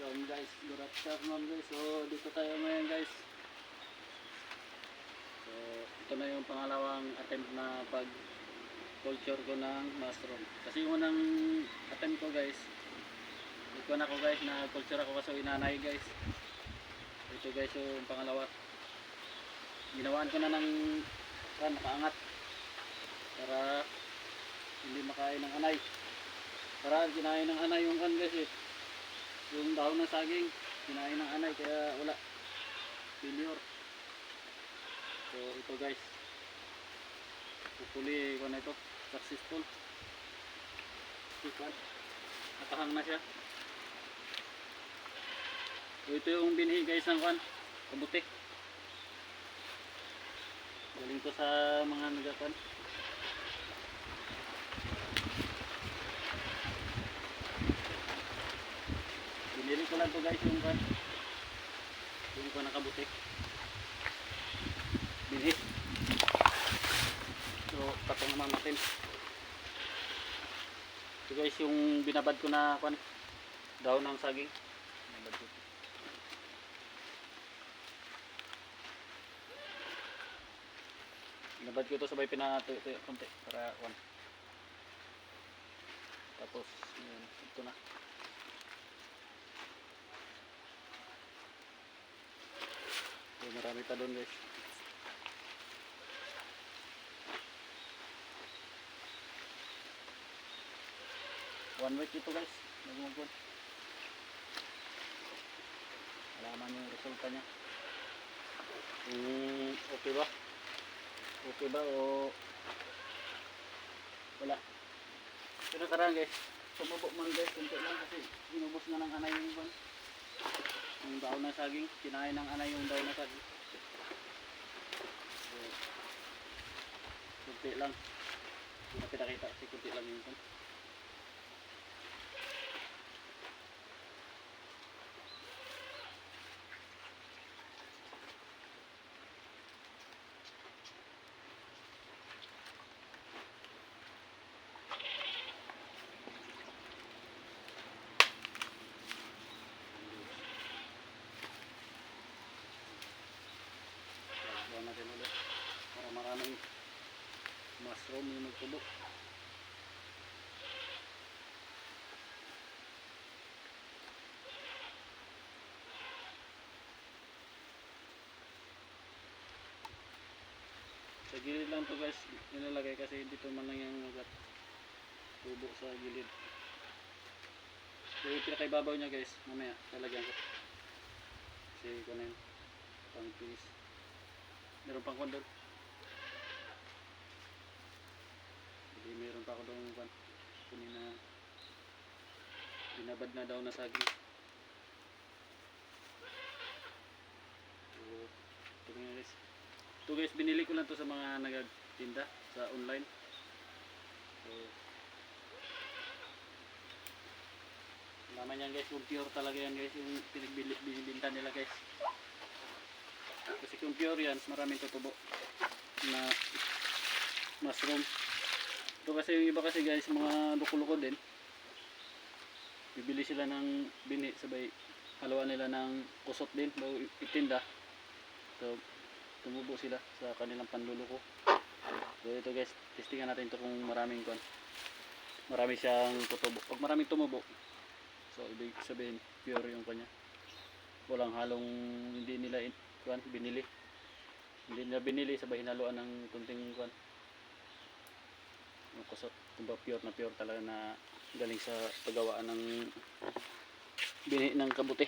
Guys, good afternoon guys. So dito tayo ngayon guys. So ito na yung pangalawang attempt na pag culture ko ng mushroom. Kasi yung unang attempt ko guys, ito na ko guys na culture ako kasi inanay guys. Ito guys yung pangalawa. Ginawaan ko na ng nakaangat para hindi makain ng anay. Para kinain ng anay yung guys eh. Yung dahon ng saging kinain ng anay kaya wala failure. So ito guys, hopefully kung ito successful. Nakahang na siya. So ito yung binhi guys ng kabuti. Galing ko sa mga nagakan. Binili ko lang to guys yung nakabuti. Binhi. So patong naman natin. Ito guys yung binabad ko na daon ng saging. Binabad ko. Binabad ko ito sabay pinatuyo konti para tapos yun, ito na. So, marami pa doon guys. One week ito guys. Nagmugod. Alaman yung resulta niya. Okay ba? Okay ba o wala? Pero karang guys, sumubo man guys, kunti lang kasi inubos na ng anay yung daon ng saging, kinain ng anay yung daon ng saging. So, kunti lang. Hindi na pinakita kasi kunti lang yung natin ulit para maraming mushroom yung magtubo. Sa gilid lang to guys nilalagay kasi dito man lang yung tubo sa gilid. So yung pinakaibabaw nya guys mamaya lalagyan ko kasi kunin pang pinis. Meron pang kondol. Jadi meron pa ako doon kunin na binabad na daw na saging. So ito guys binili ko lang to sa mga nagtinda sa online. So naman yan guys kung pure talaga yan guys yung binibinta nila guys. Kasi kung pure yan, maraming tutubo na mushroom. Ito kasi yung iba kasi guys, mga luko-luko din. Bibili sila ng bini, sabay haluan nila ng kusot din, bago itinda. So, tumubo sila sa kanilang panluluko. So ito guys, testingan natin ito kung marami siyang tutubo. Pag maraming tumubo, so ibig sabihin pure yung kanya. Walang halong hindi nila binili. Hindi nila binili sabay hinaluan ng kunting yung kusot. Kumbaga pure na pure talaga na galing sa paggawaan ng bini ng kabuti.